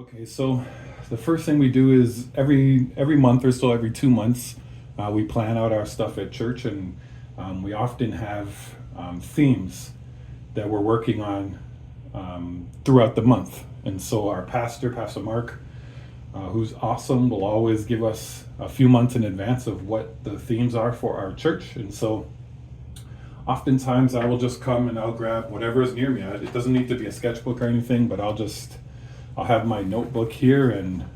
Okay, so the first thing we do is every month or so, every 2 months, we plan out our stuff at church, and we often have themes that we're working on throughout the month. And so our pastor, Pastor Mark, who's awesome, will always give us a few months in advance of what the themes are for our church. And so oftentimes I will just come and I'll grab whatever is near me. It doesn't need to be a sketchbook or anything, but I'll have my notebook here and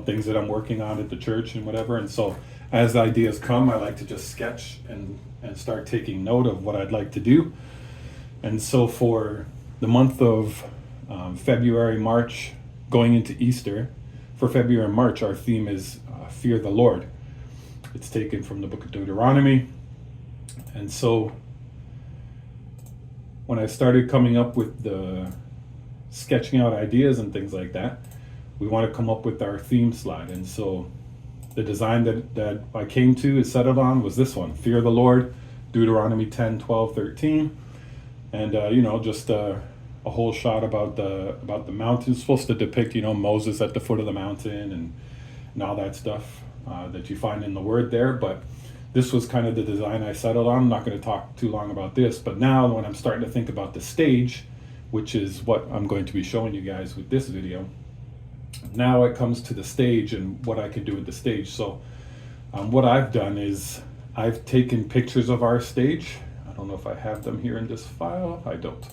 things that I'm working on at the church and whatever. And so as ideas come, I like to just sketch and start taking note of what I'd like to do. And so for the month of February, March, going into Easter, for February and March, our theme is Fear the Lord. It's taken from the book of Deuteronomy. And so when I started coming up with the sketching out ideas and things like that, we want to come up with our theme slide. And so the design that I came to is settled on was this one: Fear the Lord, Deuteronomy 10, 12, 13. And just a whole shot about the mountain. It's supposed to depict Moses at the foot of the mountain and all that stuff that you find in the word there. But this was kind of the design I settled on. I'm not going to talk too long about this, but now when I'm starting to think about the stage, which is what I'm going to be showing you guys with this video, now it comes to the stage and what I can do with the stage. So what I've done is I've taken pictures of our stage. I don't know if I have them here in this file. I don't.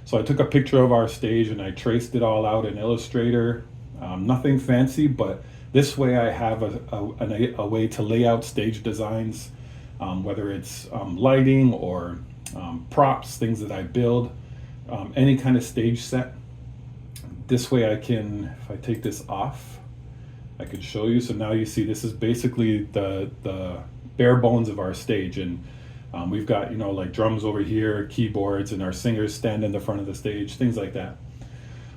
So I took a picture of our stage and I traced it all out in Illustrator. Nothing fancy, but this way I have a way to lay out stage designs, whether it's lighting or props, things that I build, any kind of stage set. This way I can, if I take this off, I could show you. So now you see this is basically the bare bones of our stage. And we've got, like drums over here, keyboards, and our singers stand in the front of the stage, things like that.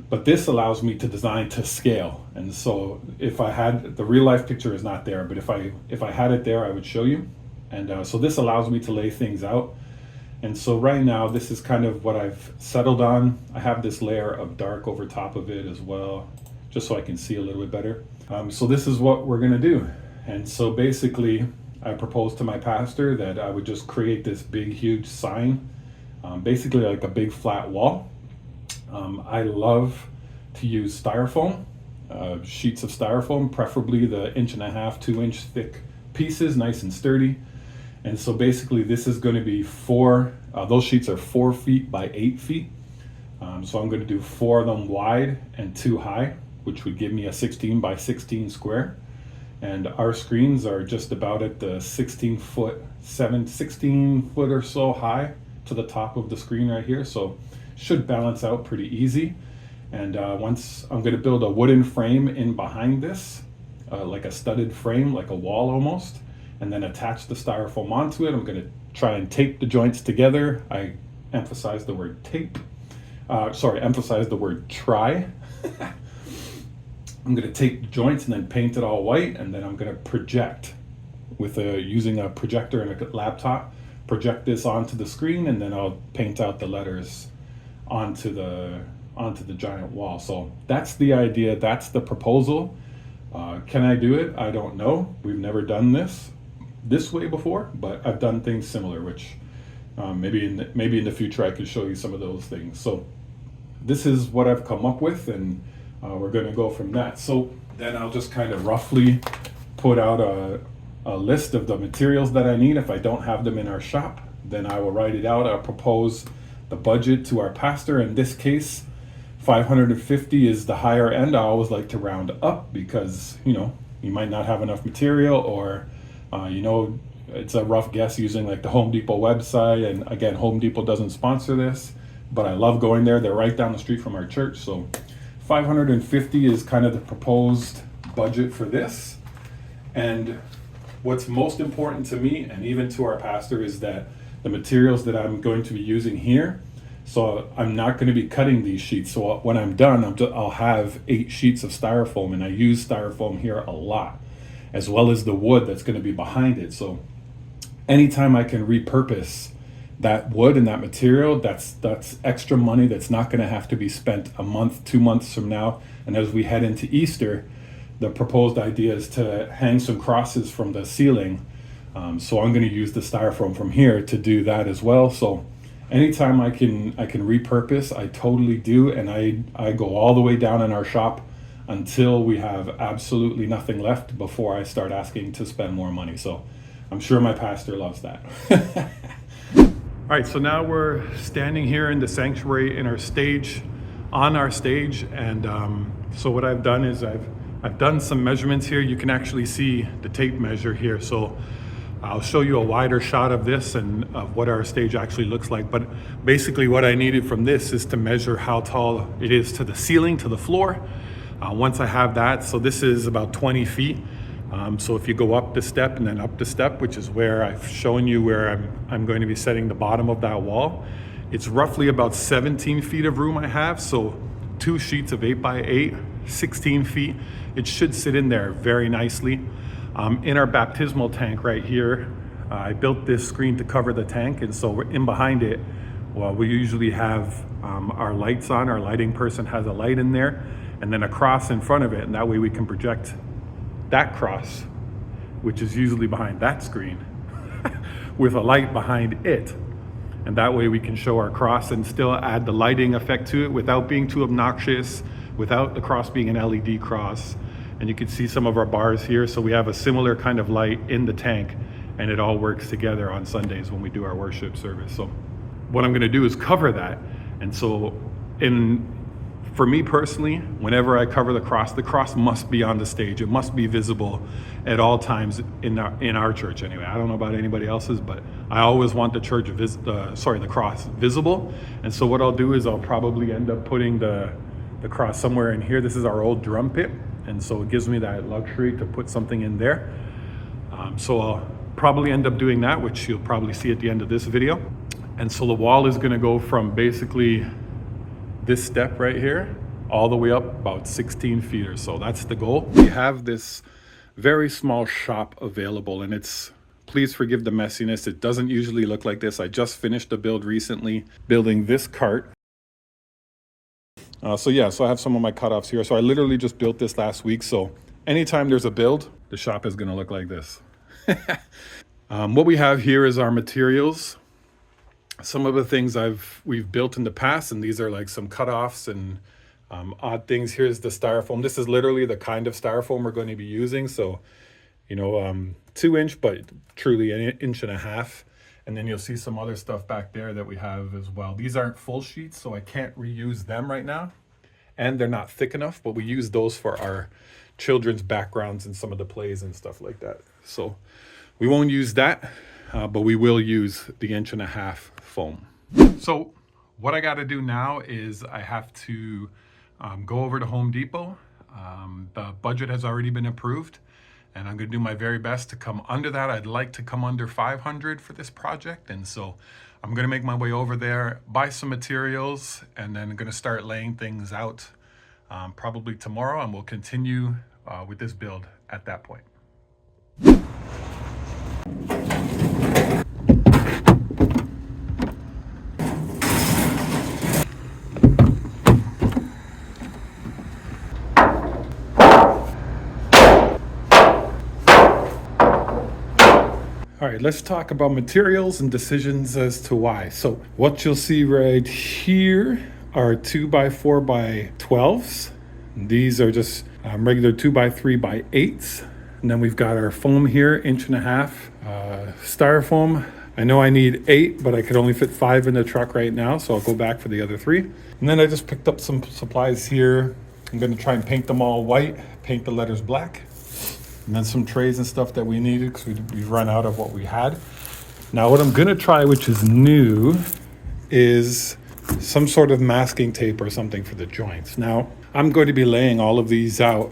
But this allows me to design to scale. And so if I had, the real life picture is not there, but if I had it there, I would show you. And so this allows me to lay things out. And so right now, this is kind of what I've settled on. I have this layer of dark over top of it as well, just so I can see a little bit better. So this is what we're gonna do. And so basically, I proposed to my pastor that I would just create this big, huge sign, basically like a big flat wall. I love to use styrofoam, sheets of styrofoam, preferably the 1.5 to 2 inch thick pieces, nice and sturdy. And so basically this is going to be those sheets are 4 feet by 8 feet. So I'm going to do 4 of them wide and 2 high, which would give me a 16 by 16 square. And our screens are just about at the 16 foot or so high to the top of the screen right here. So should balance out pretty easy. And once I'm going to build a wooden frame in behind this, like a studded frame, like a wall almost, and then attach the styrofoam onto it. I'm going to try and tape the joints together. I emphasize the word tape. Emphasize the word try. I'm going to tape the joints and then paint it all white, and then I'm going to project using a projector and a laptop, project this onto the screen, and then I'll paint out the letters onto the giant wall. So that's the idea. That's the proposal. Can I do it? I don't know. We've never done this way before, but I've done things similar, which maybe in the future I could show you some of those things. So this is what I've come up with, and we're going to go from that. So then I'll just kind of roughly put out a list of the materials that I need. If I don't have them in our shop, then I will write it out. I'll propose the budget to our pastor. In this case, 550 is the higher end. I always like to round up because you might not have enough material, or it's a rough guess using like the Home Depot website. And again, Home Depot doesn't sponsor this, but I love going there. They're right down the street from our church. So 550 is kind of the proposed budget for this. And what's most important to me, and even to our pastor, is that the materials that I'm going to be using here, so I'm not going to be cutting these sheets. So when I'm done, I'll have 8 sheets of styrofoam, and I use styrofoam here a lot, as well as the wood that's going to be behind it. So anytime I can repurpose that wood and that material, that's extra money that's not going to have to be spent a month, 2 months from now. And as we head into Easter, the proposed idea is to hang some crosses from the ceiling. So I'm going to use the styrofoam from here to do that as well. So anytime I can repurpose, I totally do. And I go all the way down in our shop until we have absolutely nothing left before I start asking to spend more money. So I'm sure my pastor loves that. All right, so now we're standing here in the sanctuary in our stage, on our stage. And so what I've done is I've done some measurements here. You can actually see the tape measure here. So I'll show you a wider shot of this and of what our stage actually looks like. But basically what I needed from this is to measure how tall it is to the ceiling, to the floor. Once I have that, so this is about 20 feet. So if you go up the step and then up the step, which is where I've shown you where I'm going to be setting the bottom of that wall, it's roughly about 17 feet of room I have. So 2 sheets of 8x8, 16 feet. It should sit in there very nicely. In our baptismal tank right here, I built this screen to cover the tank. And so we're in behind it, well, we usually have our lights on. Our lighting person has a light in there and then a cross in front of it. And that way we can project that cross, which is usually behind that screen, with a light behind it. And that way we can show our cross and still add the lighting effect to it without being too obnoxious, without the cross being an LED cross. And you can see some of our bars here. So we have a similar kind of light in the tank, and it all works together on Sundays when we do our worship service. So what I'm going to do is cover that. And so for me personally, whenever I cover the cross must be on the stage. It must be visible at all times in our church anyway. I don't know about anybody else's, but I always want the the cross visible. And so what I'll do is I'll probably end up putting the cross somewhere in here. This is our old drum pit, and so it gives me that luxury to put something in there. So I'll probably end up doing that, which you'll probably see at the end of this video. And so the wall is going to go from basically this step right here all the way up about 16 feet or so. That's the goal. We have this very small shop available, and please forgive the messiness. It doesn't usually look like this. I just finished a build recently, building this cart. So I have some of my cutoffs here. So I literally just built this last week. So anytime there's a build, the shop is going to look like this. What we have here is our materials. Some of the things we've built in the past, and these are like some cutoffs and odd things. Here's the styrofoam. This is literally the kind of styrofoam we're going to be using. So, 2-inch, but truly an 1.5 inch. And then you'll see some other stuff back there that we have as well. These aren't full sheets, so I can't reuse them right now. And they're not thick enough, but we use those for our children's backgrounds and some of the plays and stuff like that. So we won't use that, but we will use the 1.5 inch foam. So what I got to do now is I have to go over to Home Depot. The budget has already been approved, and I'm going to do my very best to come under that. I'd like to come under 500 for this project. And so I'm going to make my way over there, buy some materials, and then I'm going to start laying things out probably tomorrow, and we'll continue with this build at that point. All right, let's talk about materials and decisions as to why. So what you'll see right here are 2x4x12s. These are just regular 2x3x8s. And then we've got our foam here, 1.5 inch styrofoam. I know I need 8, but I could only fit 5 in the truck right now, so I'll go back for the other 3. And then I just picked up some supplies here. I'm gonna try and paint them all white, paint the letters black. And then some trays and stuff that we needed because we've run out of what we had. Now what I'm gonna try, which is new, is some sort of masking tape or something for the joints. Now I'm going to be laying all of these out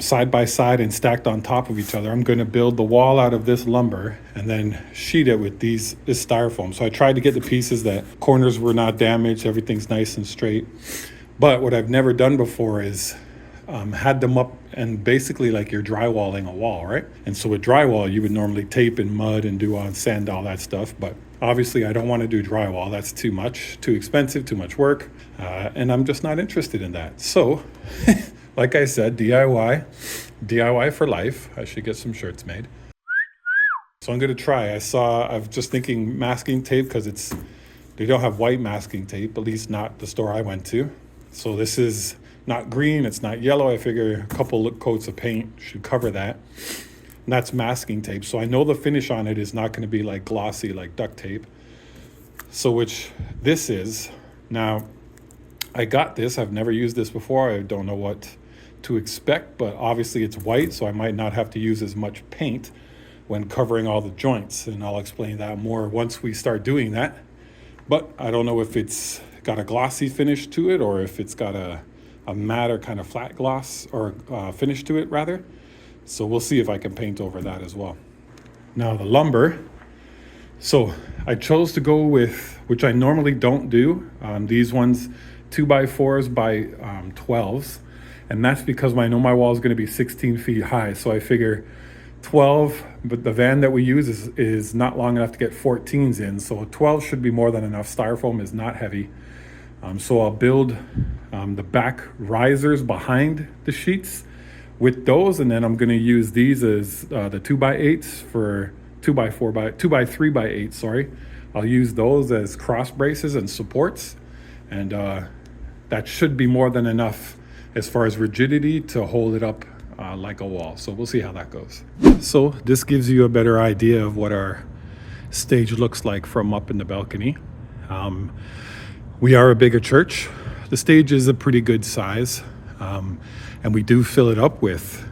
side by side and stacked on top of each other. I'm going to build the wall out of this lumber and then sheet it with this styrofoam. So I tried to get the pieces that corners were not damaged, everything's nice and straight. But what I've never done before is had them up and basically like you're drywalling a wall, right? And so with drywall, you would normally tape and mud and do on sand, all that stuff. But Obviously, I don't want to do drywall. That's too much, too expensive, too much work. And I'm just not interested in that. So, like I said, DIY for life. I should get some shirts made. So I'm going to try. I'm just thinking masking tape because they don't have white masking tape, at least not the store I went to. So this is not green, it's not yellow. I figure a couple coats of paint should cover that. And that's masking tape. So I know the finish on it is not going to be like glossy like duct tape. So which this is. Now, I got this. I've never used this before. I don't know what to expect, but obviously it's white, so I might not have to use as much paint when covering all the joints. And I'll explain that more once we start doing that. But I don't know if it's got a glossy finish to it or if it's got a matte or kind of flat gloss or finish to it rather. So we'll see if I can paint over that as well. Now the lumber. So I chose to go with, which I normally don't do, these ones 2x4s by 12s. And that's because I know my wall is going to be 16 feet high. So I figure 12, but the van that we use is not long enough to get 14s in. So 12 should be more than enough. Styrofoam is not heavy. So I'll build the back risers behind the sheets with those, and then I'm going to use these as the 2x8s for 2x3x8. Sorry, I'll use those as cross braces and supports, and that should be more than enough as far as rigidity to hold it up like a wall. So we'll see how that goes. So this gives you a better idea of what our stage looks like from up in the balcony. We are a bigger church. The stage is a pretty good size. And we do fill it up with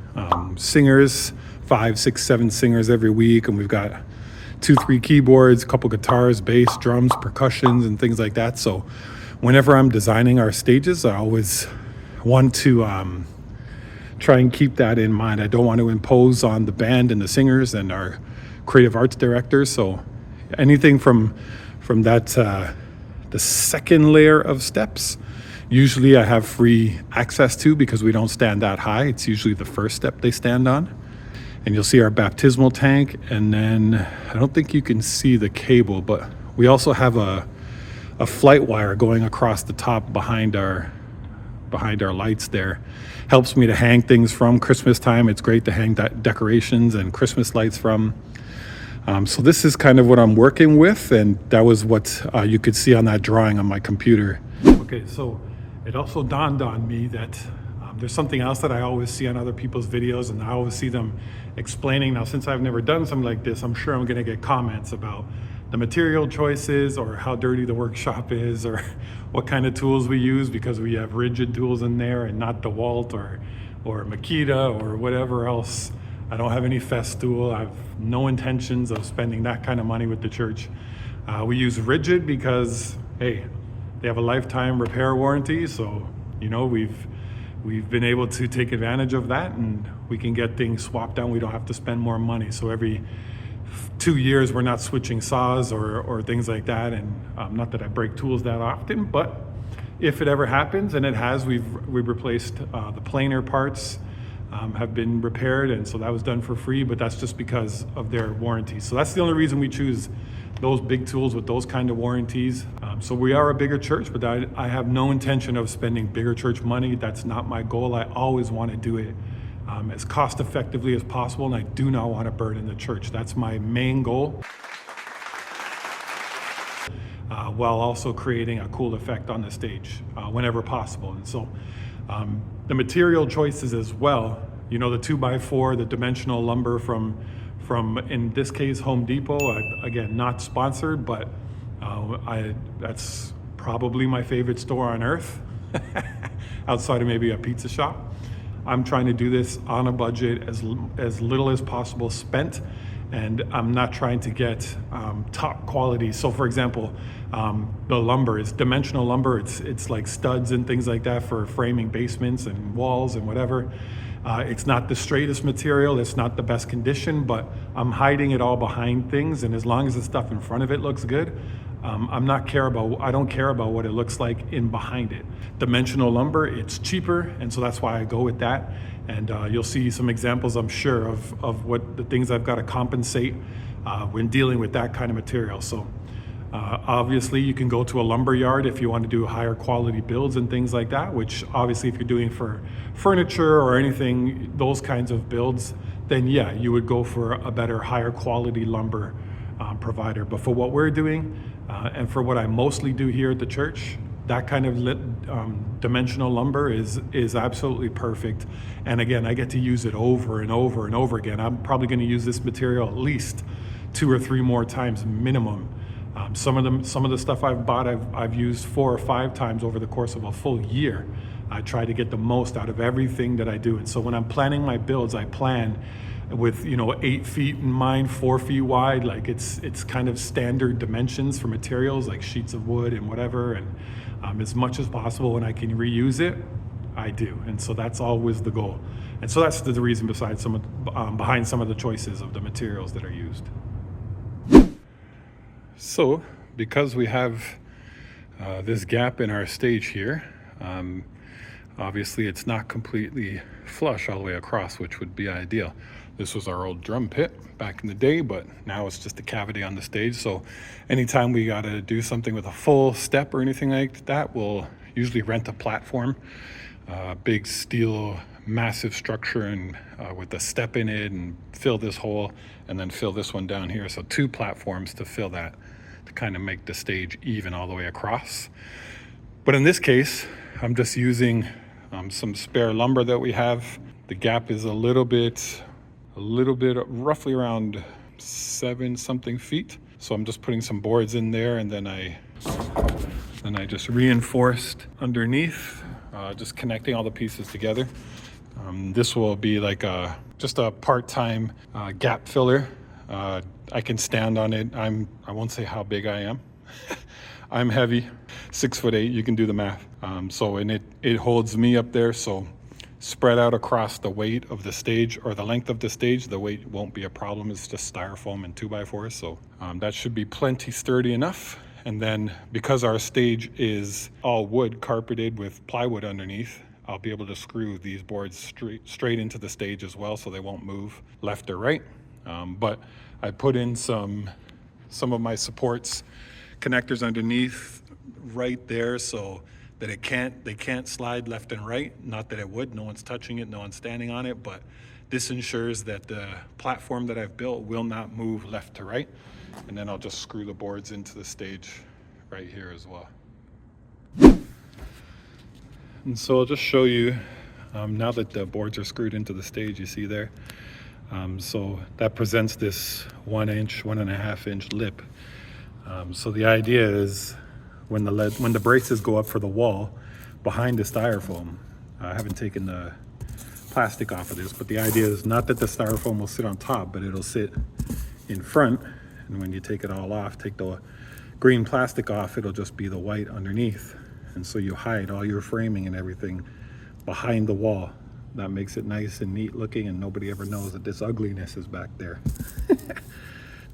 singers, 5, 6, 7 singers every week. And we've got 2, 3 keyboards, a couple guitars, bass, drums, percussions, and things like that. So whenever I'm designing our stages, I always want to try and keep that in mind. I don't want to impose on the band and the singers and our creative arts directors. So anything from that, the second layer of steps, usually I have free access to because we don't stand that high. It's usually the first step they stand on. And you'll see our baptismal tank. And then I don't think you can see the cable, but we also have a flight wire going across the top behind our lights there. Helps me to hang things from Christmas time. It's great to hang decorations and Christmas lights from. So this is kind of what I'm working with, and that was what you could see on that drawing on my computer. Okay, so it also dawned on me that there's something else that I always see on other people's videos, and I always see them explaining. Now, since I've never done something like this, I'm sure I'm gonna get comments about the material choices or how dirty the workshop is or what kind of tools we use, because we have rigid tools in there and not DeWalt or Makita or whatever else. I don't have any Festool. I have no intentions of spending that kind of money with the church. We use rigid because, hey, they have a lifetime repair warranty. So, you know, we've been able to take advantage of that, and we can get things swapped out. We don't have to spend more money. So every 2 years, we're not switching saws or things like that. And not that I break tools that often, but if it ever happens, and it has, we've replaced the planer parts. Have been repaired, and so that was done for free, but that's just because of their warranty. So that's the only reason we choose those big tools with those kind of warranties. So we are a bigger church, but I have no intention of spending bigger church money. That's not my goal. I always want to do it as cost effectively as possible, and I do not want to burden the church. That's my main goal, while also creating a cool effect on the stage whenever possible. And so the material choices as well, you know, the 2x4, the dimensional lumber from in this case Home Depot. Again, not sponsored, but that's probably my favorite store on earth outside of maybe a pizza shop. I'm trying to do this on a budget, as little as possible spent, and I'm not trying to get top quality. So for example, the lumber is dimensional lumber. It's like studs and things like that for framing basements and walls and whatever. It's not the straightest material. It's not the best condition, but I'm hiding it all behind things. And as long as the stuff in front of it looks good, I don't care about what it looks like in behind it. Dimensional lumber, it's cheaper, and so that's why I go with that. And you'll see some examples, I'm sure, of what the things I've got to compensate when dealing with that kind of material. So Obviously, you can go to a lumber yard if you want to do higher quality builds and things like that, which obviously if you're doing for furniture or anything, those kinds of builds, then yeah, you would go for a better, higher quality lumber provider. But for what we're doing and for what I mostly do here at the church, that kind of dimensional lumber is absolutely perfect. And again, I get to use it over and over and over again. I'm probably going to use this material at least 2 or 3 more times minimum. Some of the stuff I've bought, I've used 4 or 5 times over the course of a full year. I try to get the most out of everything that I do. And so when I'm planning my builds, I plan with 8 feet in mind, 4 feet wide. Like it's kind of standard dimensions for materials like sheets of wood and whatever. And as much as possible, when I can reuse it, I do. And so that's always the goal. And so that's the reason behind some of the choices of the materials that are used. So because we have this gap in our stage here, obviously it's not completely flush all the way across, which would be ideal. This was our old drum pit back in the day, but now it's just a cavity on the stage. So anytime we got to do something with a full step or anything like that, we'll usually rent a platform, big steel, massive structure, and with a step in it, and fill this hole and then fill this one down here. So 2 platforms to fill that, to kind of make the stage even all the way across. But in this case, I'm just using some spare lumber that we have. The gap is a little bit roughly around 7 something feet. So I'm just putting some boards in there, and then I just reinforced underneath, just connecting all the pieces together. This will be like just a part-time gap filler. I can stand on it. I won't say how big I am. I'm heavy, 6'8". You can do the math. And it holds me up there. So spread out across the weight of the stage or the length of the stage, the weight won't be a problem. It's just styrofoam and 2x4s. So that should be plenty sturdy enough. And then because our stage is all wood carpeted with plywood underneath, I'll be able to screw these boards straight into the stage as well, so they won't move left or right. But I put in some of my supports, connectors underneath right there, so that they can't slide left and right. Not that it would, no one's touching it, no one's standing on it, but this ensures that the platform that I've built will not move left to right. And then I'll just screw the boards into the stage right here as well. And so I'll just show you, now that the boards are screwed into the stage, you see there. So that presents this 1.5 inch lip. So the idea is when the braces go up for the wall behind the styrofoam, I haven't taken the plastic off of this, but the idea is not that the styrofoam will sit on top, but it'll sit in front. And when you take it all off, take the green plastic off, it'll just be the white underneath. And so you hide all your framing and everything behind the wall. That makes it nice and neat looking, and nobody ever knows that this ugliness is back there.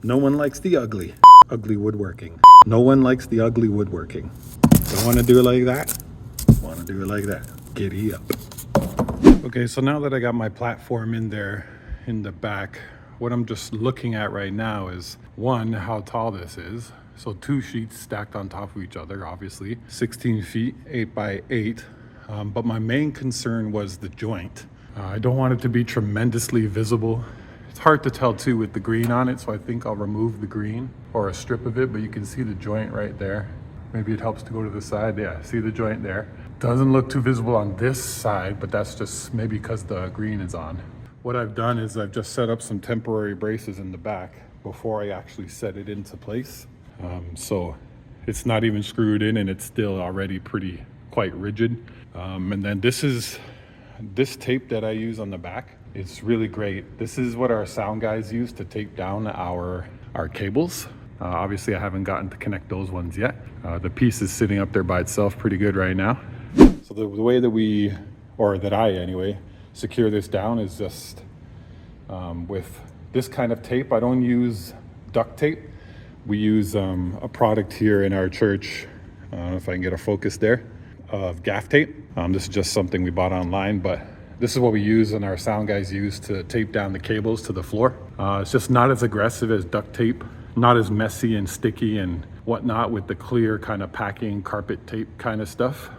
No one likes the ugly woodworking. No one likes the ugly woodworking. Don't want to do it like that? Want to do it like that? Giddy up. Okay, so now that I got my platform in there in the back, what I'm just looking at right now is, one, how tall this is. So 2 sheets stacked on top of each other, obviously 16 feet, 8 by 8. But my main concern was the joint. I don't want it to be tremendously visible. It's hard to tell too with the green on it, so I think I'll remove the green or a strip of it, but you can see the joint right there. Maybe it helps to go to the side. Yeah, see the joint there. Doesn't look too visible on this side, but that's just maybe because the green is on. What I've done is I've just set up some temporary braces in the back before I actually set it into place. So it's not even screwed in, and it's still already quite rigid. And then this tape that I use on the back, it's really great. This is what our sound guys use to tape down our cables. Obviously I haven't gotten to connect those ones yet. The piece is sitting up there by itself pretty good right now. So the way that I anyway, secure this down is just with this kind of tape. I don't use duct tape. We use a product here in our church, if I can get a focus there, of gaff tape. This is just something we bought online, but this is what we use and our sound guys use to tape down the cables to the floor. It's just not as aggressive as duct tape, not as messy and sticky and whatnot with the clear kind of packing carpet tape kind of stuff.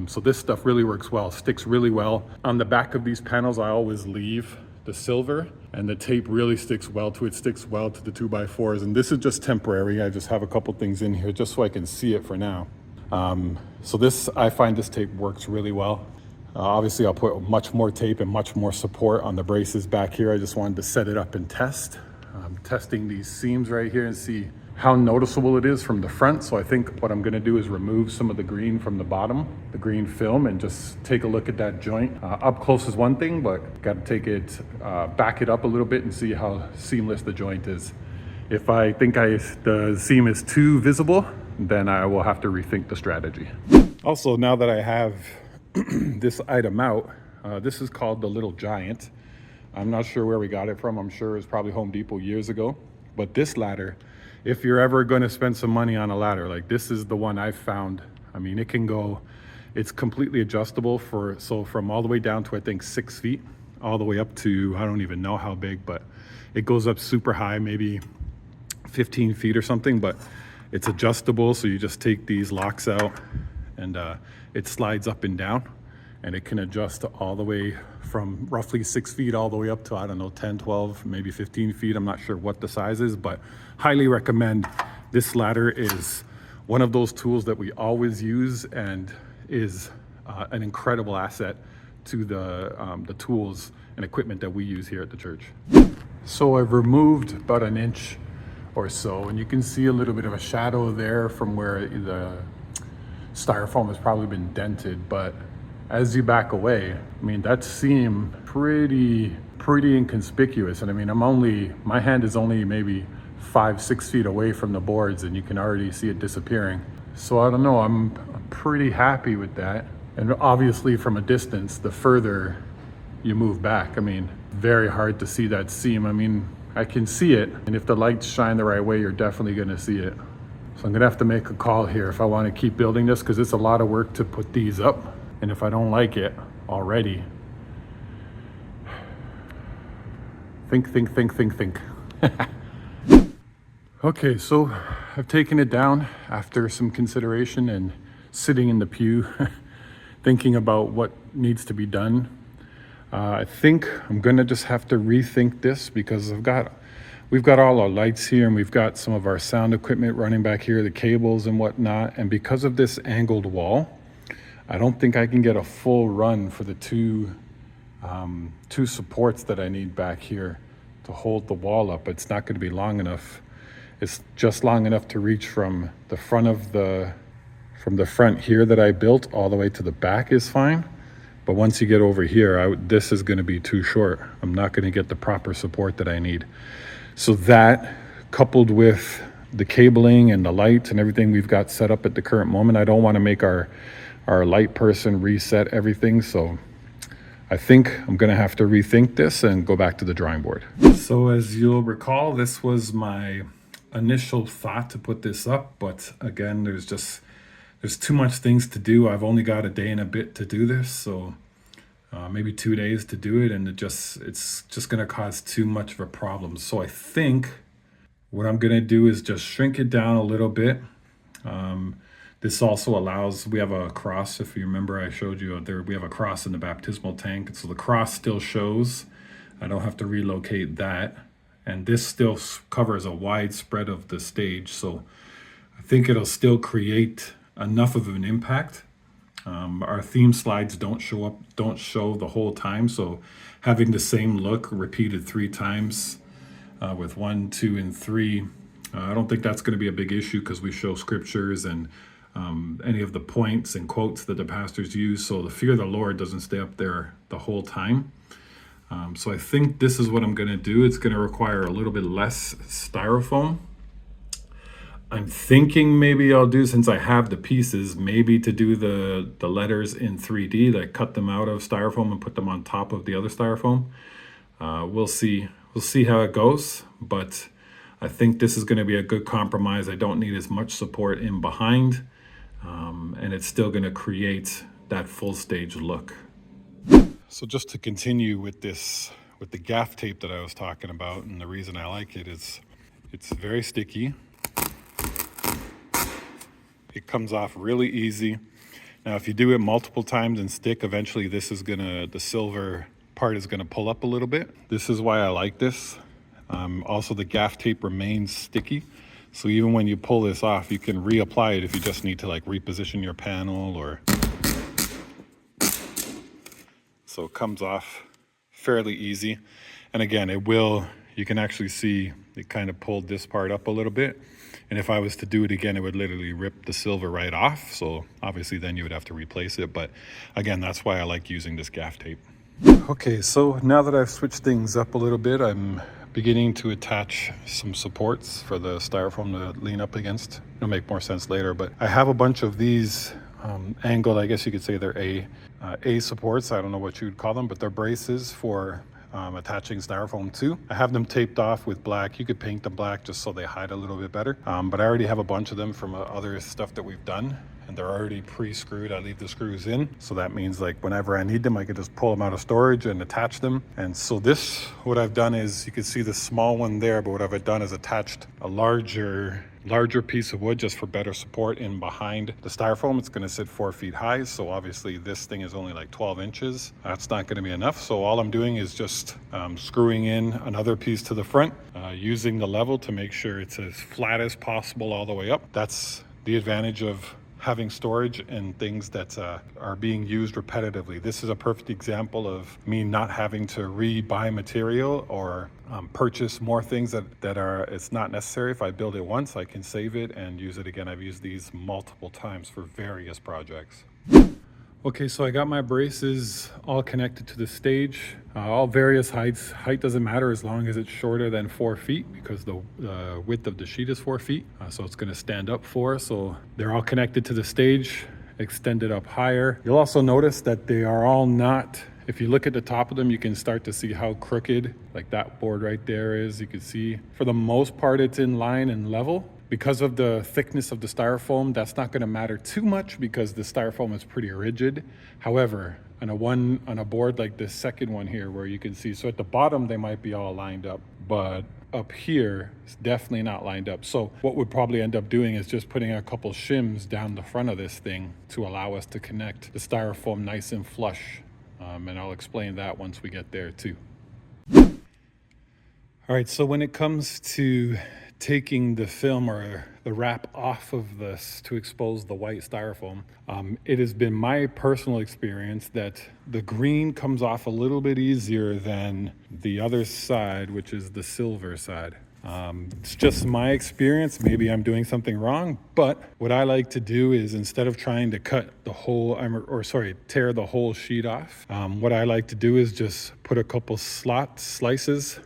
So this stuff really works well, sticks really well. On the back of these panels, I always leave the silver, and the tape really sticks well to it, sticks well to the 2x4s. And this is just temporary. I just have a couple things in here just so I can see it for now. So this, I find this tape works really well. Obviously I'll put much more tape and much more support on the braces back here. I just wanted to set it up and test. I'm testing these seams right here and see how noticeable it is from the front. So I think what I'm gonna do is remove some of the green from the bottom, the green film, and just take a look at that joint. Up close is one thing, but gotta take it, back it up a little bit and see how seamless the joint is. If I think the seam is too visible, then I will have to rethink the strategy. Also, now that I have this item out, this is called the Little Giant. I'm not sure where we got it from. I'm sure it's probably Home Depot years ago. But this ladder, if you're ever going to spend some money on a ladder, like this is the one I've found. I mean, it can go, it's completely adjustable so from all the way down to I think 6 feet, all the way up to, I don't even know how big, but it goes up super high, maybe 15 feet or something, but it's adjustable. So you just take these locks out and it slides up and down, and it can adjust all the way from roughly 6 feet all the way up to, I don't know, 10, 12, maybe 15 feet. I'm not sure what the size is, but highly recommend. This ladder is one of those tools that we always use and is an incredible asset to the tools and equipment that we use here at the church. So I've removed about an inch or so, and you can see a little bit of a shadow there from where the styrofoam has probably been dented, but as you back away, I mean, that seam pretty inconspicuous. And I mean, my hand is only maybe 5-6 feet away from the boards, and you can already see it disappearing. So I don't know, I'm pretty happy with that. And obviously from a distance, the further you move back, I mean, very hard to see that seam. I mean, I can see it, and if the lights shine the right way, you're definitely gonna see it. So I'm gonna have to make a call here if I wanna keep building this, because it's a lot of work to put these up. And if I don't like it already, think. Okay, so I've taken it down after some consideration and sitting in the pew, thinking about what needs to be done. I think I'm gonna just have to rethink this, because we've got all our lights here, and we've got some of our sound equipment running back here, the cables and whatnot. And because of this angled wall, I don't think I can get a full run for the two supports that I need back here to hold the wall up. It's not going to be long enough. It's just long enough to reach from the front here that I built all the way to the back is fine. But once you get over here, this is going to be too short. I'm not going to get the proper support that I need. So that, coupled with the cabling and the lights and everything we've got set up at the current moment, I don't want to make our light person reset everything. So I think I'm gonna have to rethink this and go back to the drawing board. So as you'll recall, this was my initial thought to put this up, but again, there's too much things to do. I've only got a day and a bit to do this, so maybe 2 days to do it, and it's just gonna cause too much of a problem. So I think what I'm gonna do is just shrink it down a little bit. This also allows, we have a cross, if you remember I showed you there, we have a cross in the baptismal tank, so the cross still shows. I don't have to relocate that, and this still covers a wide spread of the stage, so I think it'll still create enough of an impact. Our theme slides don't show the whole time, so having the same look repeated 3 times with 1, 2, and 3, I don't think that's going to be a big issue, because we show scriptures and any of the points and quotes that the pastors use, so the fear of the Lord doesn't stay up there the whole time. So I think this is what I'm going to do. It's going to require a little bit less styrofoam. I'm thinking maybe I'll do, since I have the pieces, maybe to do the letters in 3D, like cut them out of styrofoam and put them on top of the other styrofoam. We'll see how it goes, but I think this is going to be a good compromise. I don't need as much support in behind, and it's still going to create that full stage look. So just to continue with the gaff tape that I was talking about, and the reason I like it is it's very sticky. It comes off really easy. Now, if you do it multiple times and stick, eventually the silver part is gonna pull up a little bit. This is why I like this. Also, the gaff tape remains sticky. So even when you pull this off, you can reapply it if you just need to like reposition your panel or. So it comes off fairly easy. And again, you can actually see it kind of pulled this part up a little bit. And if I was to do it again, it would literally rip the silver right off. So obviously then you would have to replace it. But again, that's why I like using this gaff tape. Okay, so now that I've switched things up a little bit, I'm beginning to attach some supports for the styrofoam to lean up against. It'll make more sense later, but I have a bunch of these angled, I guess you could say they're A supports. I don't know what you'd call them, but they're braces for attaching styrofoam to. I have them taped off with black. You could paint them black just so they hide a little bit better. But I already have a bunch of them from other stuff that we've done, and they're already pre-screwed. I leave the screws in. So that means like whenever I need them, I could just pull them out of storage and attach them. And so what I've done is, you can see the small one there, but what I've done is attached a larger piece of wood just for better support in behind the styrofoam. It's gonna sit 4 feet high. So obviously this thing is only like 12 inches. That's not gonna be enough. So all I'm doing is just screwing in another piece to the front, using the level to make sure it's as flat as possible all the way up. That's the advantage of having storage and things that are being used repetitively. This is a perfect example of me not having to re-buy material or purchase more things it's not necessary. If I build it once, I can save it and use it again. I've used these multiple times for various projects. Okay, so I got my braces all connected to the stage, all various heights. Height doesn't matter as long as it's shorter than 4 feet, because the width of the sheet is 4 feet. So it's gonna stand up 4. So they're all connected to the stage, extended up higher. You'll also notice that they are all not, if you look at the top of them, you can start to see how crooked, like that board right there is. You can see, for the most part, it's in line and level. Because of the thickness of the styrofoam, that's not gonna matter too much because the styrofoam is pretty rigid. However, on a board like this second one here, where you can see, so at the bottom, they might be all lined up, but up here, it's definitely not lined up. So what we'd probably end up doing is just putting a couple shims down the front of this thing to allow us to connect the styrofoam nice and flush. And I'll explain that once we get there too. All right, so when it comes to taking the film or the wrap off of this to expose the white styrofoam, it has been my personal experience that the green comes off a little bit easier than the other side, which is the silver side. It's just my experience. Maybe I'm doing something wrong, but what I like to do is, instead of trying to cut the whole, tear the whole sheet off, what I like to do is just put a couple slices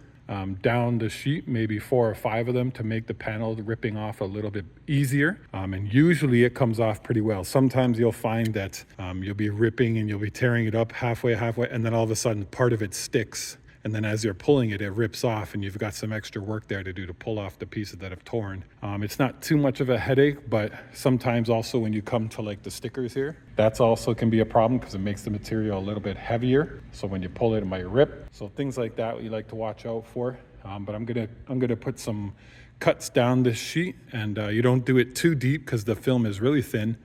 down the sheet, maybe 4 or 5 of them, to make the panel ripping off a little bit easier. And usually it comes off pretty well. Sometimes you'll find that you'll be ripping and you'll be tearing it up halfway, and then all of a sudden part of it sticks. And then as you're pulling it, it rips off, and you've got some extra work there to do to pull off the pieces that have torn. It's not too much of a headache, but sometimes also when you come to like the stickers here, that's also can be a problem because it makes the material a little bit heavier. So when you pull it, it might rip. So things like that you like to watch out for. But I'm gonna put some cuts down this sheet, and you don't do it too deep because the film is really thin.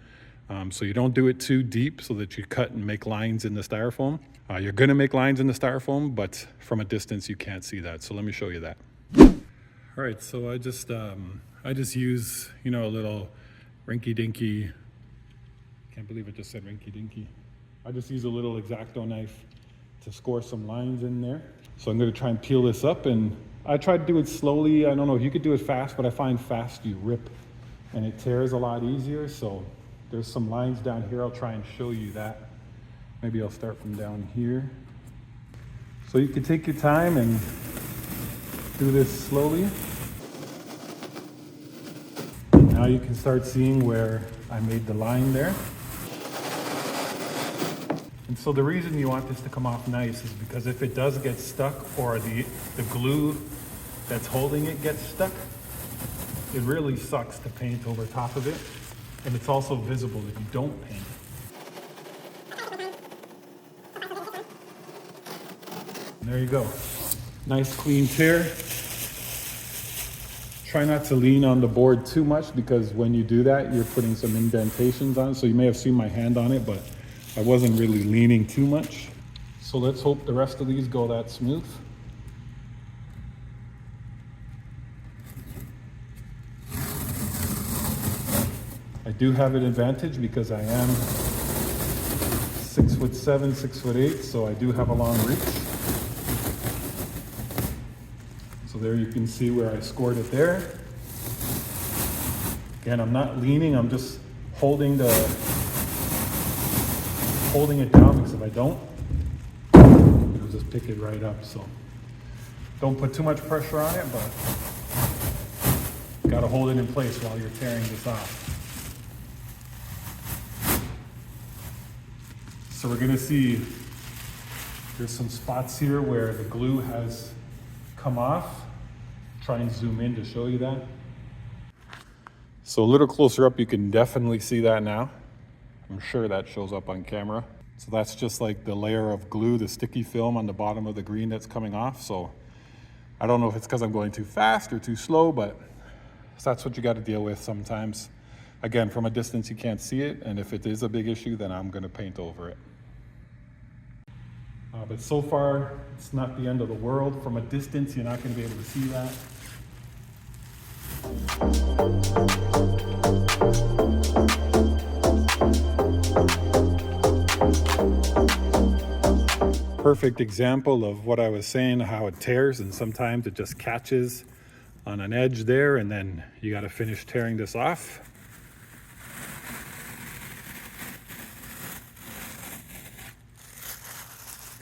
So you don't do it too deep so that you cut and make lines in the styrofoam. You're gonna make lines in the styrofoam, but from a distance you can't see that. So let me show you that. All right, so I just use, a little rinky-dinky, can't believe it just said rinky-dinky. I just use a little X-Acto knife to score some lines in there. So I'm gonna try and peel this up, and I try to do it slowly. I don't know if you could do it fast, but I find fast you rip and it tears a lot easier. So there's some lines down here. I'll try and show you that. Maybe I'll start from down here. So you can take your time and do this slowly. Now you can start seeing where I made the line there. And so the reason you want this to come off nice is because if it does get stuck, or the glue that's holding it gets stuck, it really sucks to paint over top of it. And it's also visible if you don't paint. And there you go. Nice clean tear. Try not to lean on the board too much, because when you do that, you're putting some indentations on it. So you may have seen my hand on it, but I wasn't really leaning too much. So let's hope the rest of these go that smooth. I do have an advantage because I am 6'7", 6'8", so I do have a long reach. So there you can see where I scored it there. Again, I'm not leaning, I'm just holding it down, because if I don't, it'll just pick it right up. So don't put too much pressure on it, but you gotta hold it in place while you're tearing this off. So we're gonna see, there's some spots here where the glue has come off. Try and zoom in to show you that. So a little closer up, you can definitely see that now. I'm sure that shows up on camera. So that's just like the layer of glue, the sticky film on the bottom of the green that's coming off. So I don't know if it's because I'm going too fast or too slow, but that's what you got to deal with sometimes. Again, from a distance, you can't see it. And if it is a big issue, then I'm going to paint over it. But so far, it's not the end of the world. From a distance, you're not going to be able to see that. Perfect example of what I was saying, how it tears, and sometimes it just catches on an edge there, and then you got to finish tearing this off.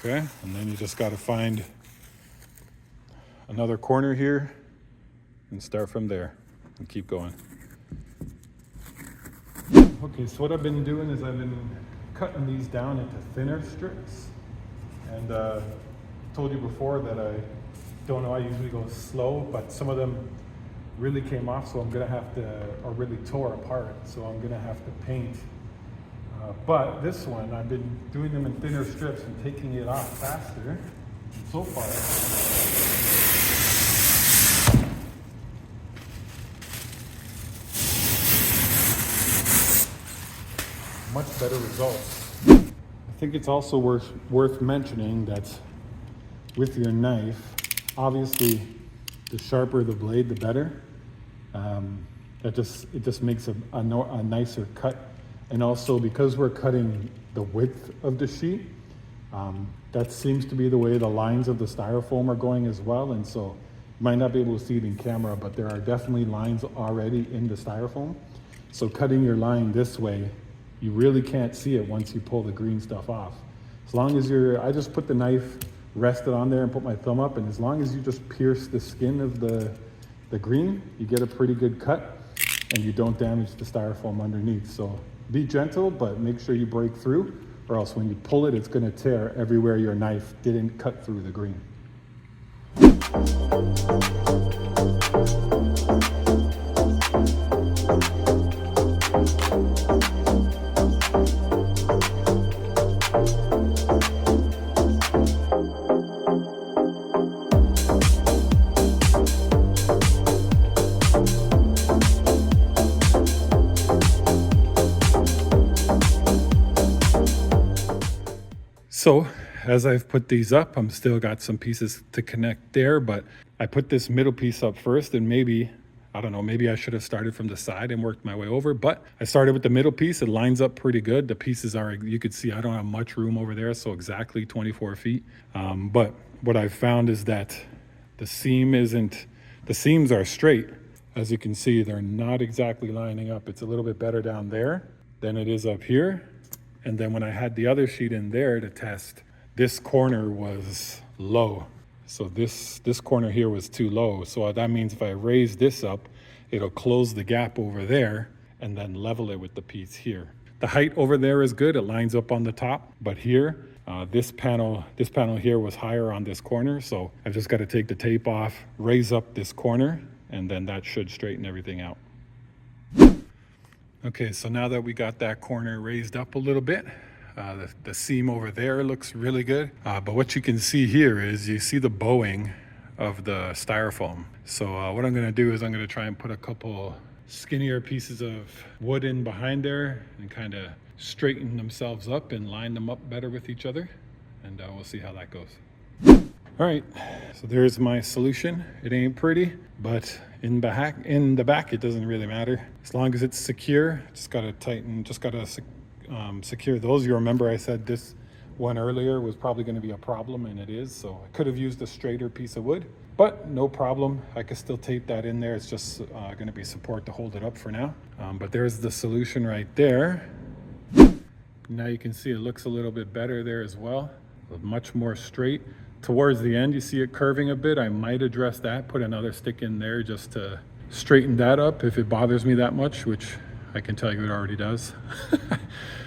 Okay, and then you just got to find another corner here and start from there and keep going. Okay, so what I've been doing is I've been cutting these down into thinner strips. And I told you before that I don't know, I usually go slow, but some of them really came off, so I'm gonna have to, or really tore apart, so I'm gonna have to paint. But this one, I've been doing them in thinner strips and taking it off faster. And so far, much better results. I think it's also worth mentioning that with your knife, obviously, the sharper the blade, the better. It just makes a nicer cut. And also, because we're cutting the width of the sheet, that seems to be the way the lines of the styrofoam are going as well. And so you might not be able to see it in camera, but there are definitely lines already in the styrofoam. So cutting your line this way, you really can't see it once you pull the green stuff off. As long as I just put the knife rested on there and put my thumb up, and as long as you just pierce the skin of the green, you get a pretty good cut and you don't damage the styrofoam underneath. So be gentle, but make sure you break through, or else when you pull it, it's gonna tear everywhere your knife didn't cut through the green. So as I've put these up, I'm still got some pieces to connect there, but I put this middle piece up first, and maybe, I don't know, maybe I should have started from the side and worked my way over, but I started with the middle piece. It lines up pretty good. The pieces are, you could see I don't have much room over there, so exactly 24 feet. But what I've found is that the seams are straight. As you can see, they're not exactly lining up. It's a little bit better down there than it is up here. And then when I had the other sheet in there to test, this corner was low. So this corner here was too low. So that means if I raise this up, it'll close the gap over there and then level it with the piece here. The height over there is good. It lines up on the top, but here, this panel here was higher on this corner. So I've just got to take the tape off, raise up this corner, and then that should straighten everything out. Okay, so now that we got that corner raised up a little bit, the seam over there looks really good. But what you can see here is you see the bowing of the styrofoam. So what I'm going to do is I'm going to try and put a couple skinnier pieces of wood in behind there and kind of straighten themselves up and line them up better with each other, and we'll see how that goes. All right, so there's my solution. It ain't pretty, but in the back it doesn't really matter as long as it's secure. Just gotta tighten, secure those. You remember I said this one earlier was probably going to be a problem, and it is. So I could have used a straighter piece of wood, but no problem. I could still tape that in there. It's just going to be support to hold it up for now. But there's the solution right there. Now you can see it looks a little bit better there as well, much more straight. Towards the end you see it curving a bit. I might address that, put another stick in there just to straighten that up if it bothers me that much, which I can tell you it already does.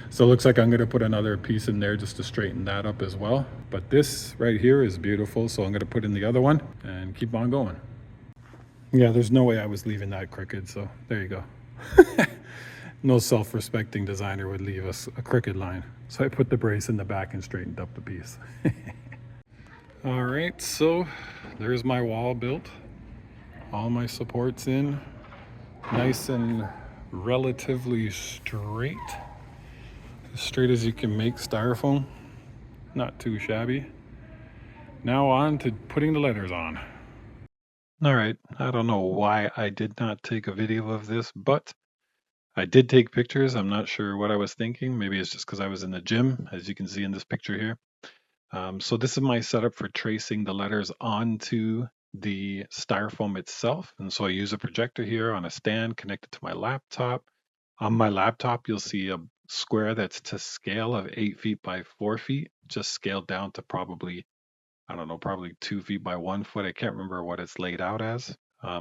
So it looks like I'm going to put another piece in there just to straighten that up as well. But this right here is beautiful, so I'm going to put in the other one and keep on going. Yeah, there's no way I was leaving that crooked, so there you go. No self-respecting designer would leave us a crooked line. So I put the brace in the back and straightened up the piece. All right, so there's my wall built. All my supports in, nice and relatively straight. As straight as you can make styrofoam. Not too shabby. Now on to putting the letters on. All right, I don't know why I did not take a video of this, but I did take pictures. I'm not sure what I was thinking. Maybe it's just because I was in the gym, as you can see in this picture here. So this is my setup for tracing the letters onto the styrofoam itself. And so I use a projector here on a stand connected to my laptop. On my laptop, you'll see a square that's to scale of 8 feet by 4 feet, just scaled down to probably, I don't know, probably 2 feet by 1 foot. I can't remember what it's laid out as.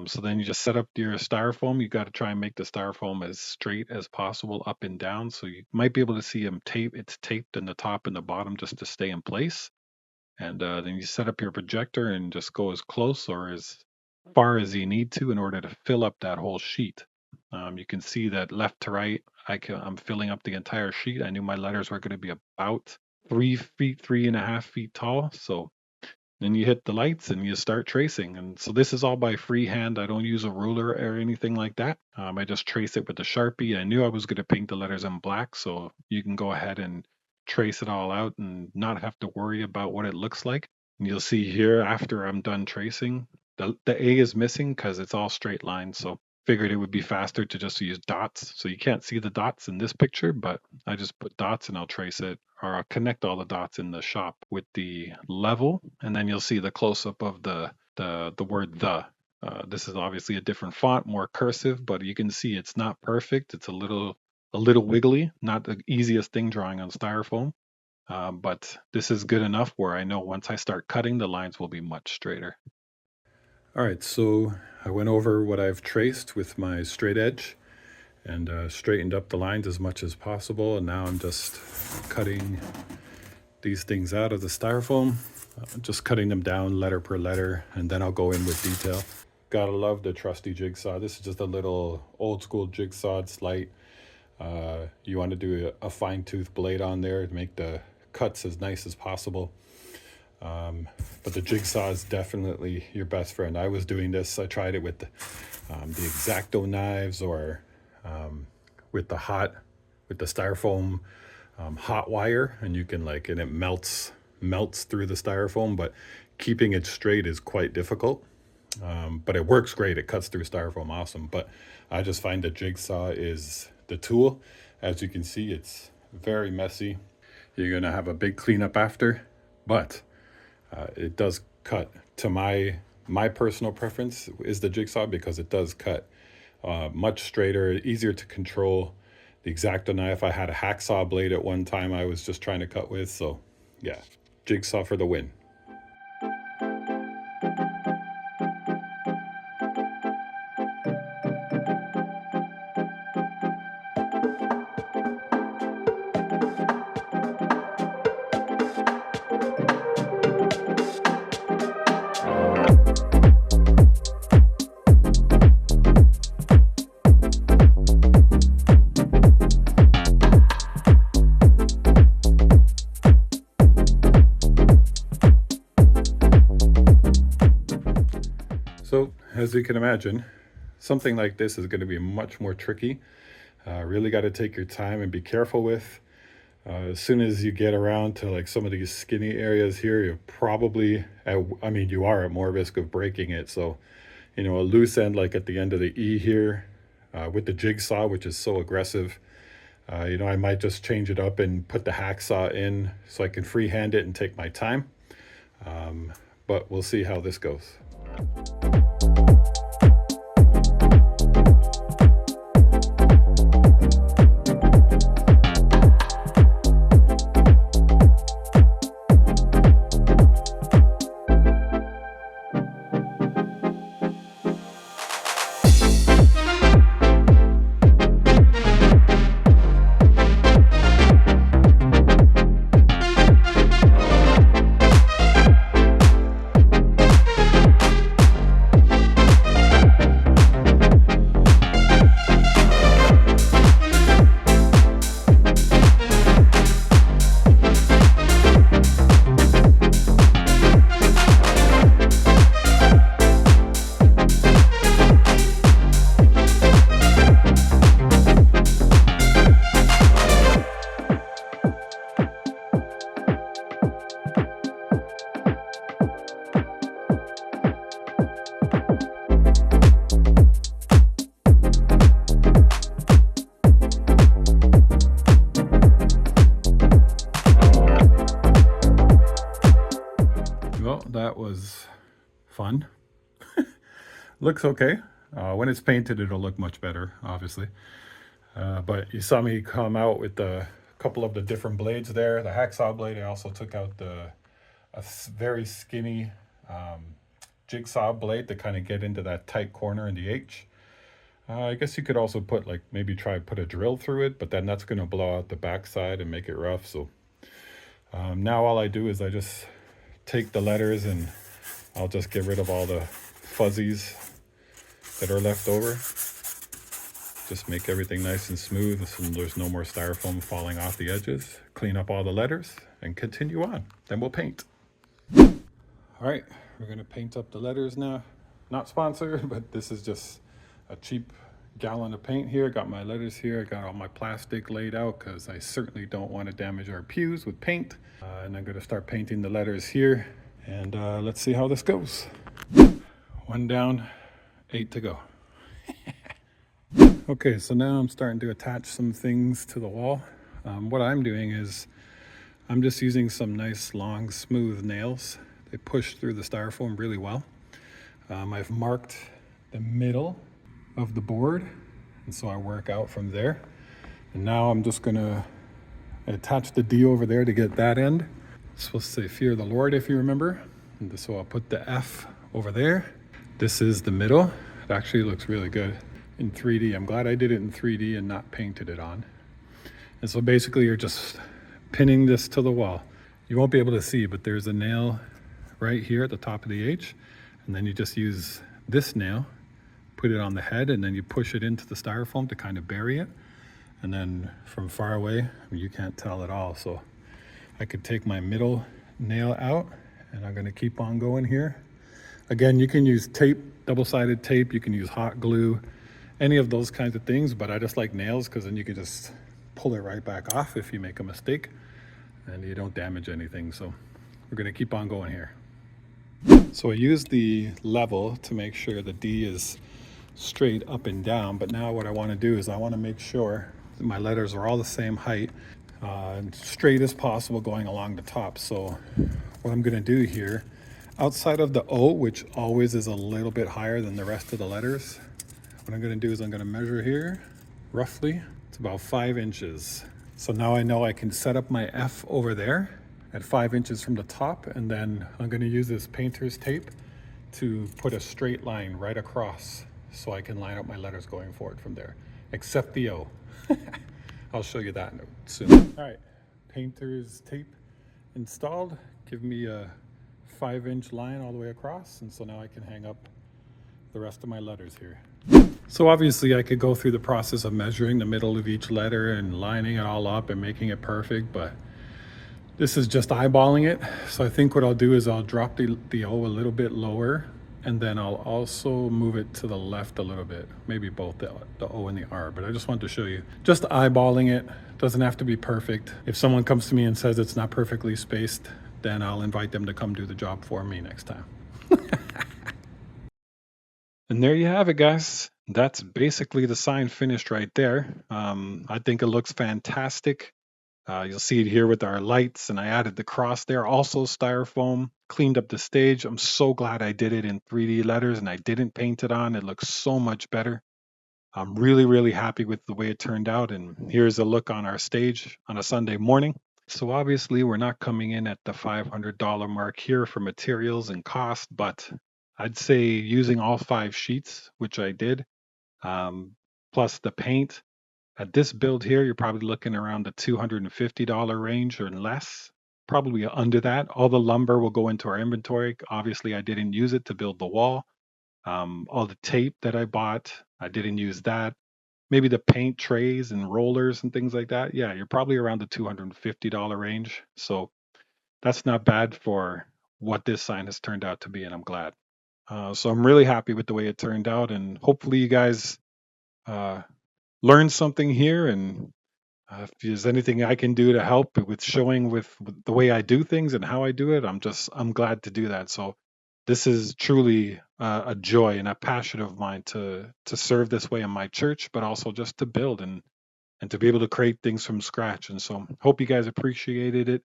So then you just set up your styrofoam. You got to try and make the styrofoam as straight as possible up and down. So you might be able to see them it's taped in the top and the bottom just to stay in place. And then you set up your projector and just go as close or as far as you need to in order to fill up that whole sheet. You can see that left to right, I'm filling up the entire sheet. I knew my letters were going to be about 3 feet, 3.5 feet tall. So then you hit the lights and you start tracing. And so this is all by freehand. I don't use a ruler or anything like that. I just trace it with a Sharpie. I knew I was going to paint the letters in black, so you can go ahead and trace it all out and not have to worry about what it looks like. And you'll see here after I'm done tracing, the A is missing because it's all straight lines. So figured it would be faster to just use dots. So you can't see the dots in this picture, but I just put dots and I'll trace it, or I'll connect all the dots in the shop with the level, and then you'll see the close-up of the word the. This is obviously a different font, more cursive, but you can see it's not perfect. It's a little wiggly, not the easiest thing drawing on styrofoam, but this is good enough where I know once I start cutting, the lines will be much straighter. All right, so I went over what I've traced with my straight edge and straightened up the lines as much as possible. And now I'm just cutting these things out of the styrofoam, just cutting them down letter per letter, and then I'll go in with detail. Gotta love the trusty jigsaw. This is just a little old school jigsaw. It's light. You want to do a fine tooth blade on there to make the cuts as nice as possible. But the jigsaw is definitely your best friend. I was doing this, I tried it with the X-Acto knives, or with the styrofoam hot wire, and you can and it melts through the styrofoam, but keeping it straight is quite difficult. But it works great. It cuts through styrofoam awesome. But I just find the jigsaw is the tool. As you can see, it's very messy. You're gonna have a big cleanup after, but it does cut. To my personal preference is the jigsaw, because it does cut much straighter, easier to control. The X-Acto knife, I had a hacksaw blade at one time I was just trying to cut with. So yeah, jigsaw for the win. So as you can imagine, something like this is going to be much more tricky. Really got to take your time and be careful with. As soon as you get around to like some of these skinny areas here, you're probably you are at more risk of breaking it. So, you know, a loose end like at the end of the E here with the jigsaw, which is so aggressive, you know, I might just change it up and put the hacksaw in so I can freehand it and take my time. But we'll see how this goes. Well, that was fun. Looks okay. When it's painted, it'll look much better, obviously. But you saw me come out with a couple of the different blades there. The hacksaw blade, I also took out a very skinny jigsaw blade to kind of get into that tight corner in the H. I guess you could also put maybe put a drill through it, but then that's going to blow out the backside and make it rough. So now all I do is I just take the letters and I'll just get rid of all the fuzzies that are left over. Just make everything nice and smooth so there's no more styrofoam falling off the edges. Clean up all the letters and continue on. Then we'll paint. All right, we're gonna paint up the letters now. Not sponsored, but this is just a cheap gallon of paint here. Got my letters here. I got all my plastic laid out because I certainly don't want to damage our pews with paint. And I'm going to start painting the letters here. And let's see how this goes. 1 down, 8 to go. Okay, so now I'm starting to attach some things to the wall. What I'm doing is I'm just using some nice long smooth nails. They push through the styrofoam really well. I've marked the middle of the board, and so I work out from there. And now I'm just gonna attach the D over there to get that end. It's supposed to say fear the Lord, if you remember. And so I'll put the F over there. This is the middle. It actually looks really good in 3D. I'm glad I did it in 3D and not painted it on. And so basically you're just pinning this to the wall. You won't be able to see, but there's a nail right here at the top of the H. And then you just use this nail, put it on the head, and then you push it into the styrofoam to kind of bury it. And then from far away, you can't tell at all. So I could take my middle nail out, and I'm gonna keep on going here. Again, you can use tape, double-sided tape, you can use hot glue, any of those kinds of things, but I just like nails because then you can just pull it right back off if you make a mistake and you don't damage anything. So we're gonna keep on going here. So I used the level to make sure the D is straight up and down, but now what I want to do is I want to make sure that my letters are all the same height and straight as possible going along the top. So what I'm going to do here, outside of the O, which always is a little bit higher than the rest of the letters, what I'm going to do is I'm going to measure here roughly. It's about 5 inches. So now I know I can set up my F over there at 5 inches from the top, and then I'm going to use this painter's tape to put a straight line right across so I can line up my letters going forward from there, except the O. I'll show you that soon. All right, painter's tape installed. Give me a 5-inch line all the way across, and so now I can hang up the rest of my letters here. So obviously I could go through the process of measuring the middle of each letter and lining it all up and making it perfect, but this is just eyeballing it. So I think what I'll do is I'll drop the O a little bit lower And then I'll also move it to the left a little bit, maybe both the O and the R, but I just wanted to show you. Just eyeballing it, doesn't have to be perfect. If someone comes to me and says it's not perfectly spaced, then I'll invite them to come do the job for me next time. And there you have it, guys. That's basically the sign finished right there. I think it looks fantastic. You'll see it here with our lights, and I added the cross there. Also styrofoam, cleaned up the stage. I'm so glad I did it in 3D letters and I didn't paint it on. It looks so much better. I'm really, really happy with the way it turned out. And here's a look on our stage on a Sunday morning. So obviously we're not coming in at the $500 mark here for materials and cost, but I'd say using all 5 sheets, which I did, plus the paint, at this build here, you're probably looking around the $250 range or less, probably under that. All the lumber will go into our inventory. Obviously, I didn't use it to build the wall. All the tape that I bought, I didn't use that. Maybe the paint trays and rollers and things like that. Yeah, you're probably around the $250 range. So that's not bad for what this sign has turned out to be, and I'm glad. So I'm really happy with the way it turned out, and hopefully you guys uh, learned something here. And if there's anything I can do to help with showing with the way I do things and how I do it, I'm glad to do that. So this is truly a joy and a passion of mine to serve this way in my church, but also just to build and to be able to create things from scratch. And so hope you guys appreciated it.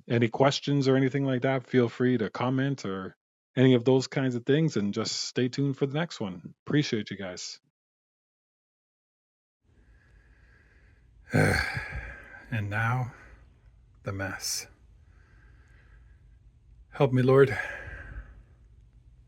Any questions or anything like that, feel free to comment or any of those kinds of things, and just stay tuned for the next one. Appreciate you guys. And now, the mess. Help me, Lord.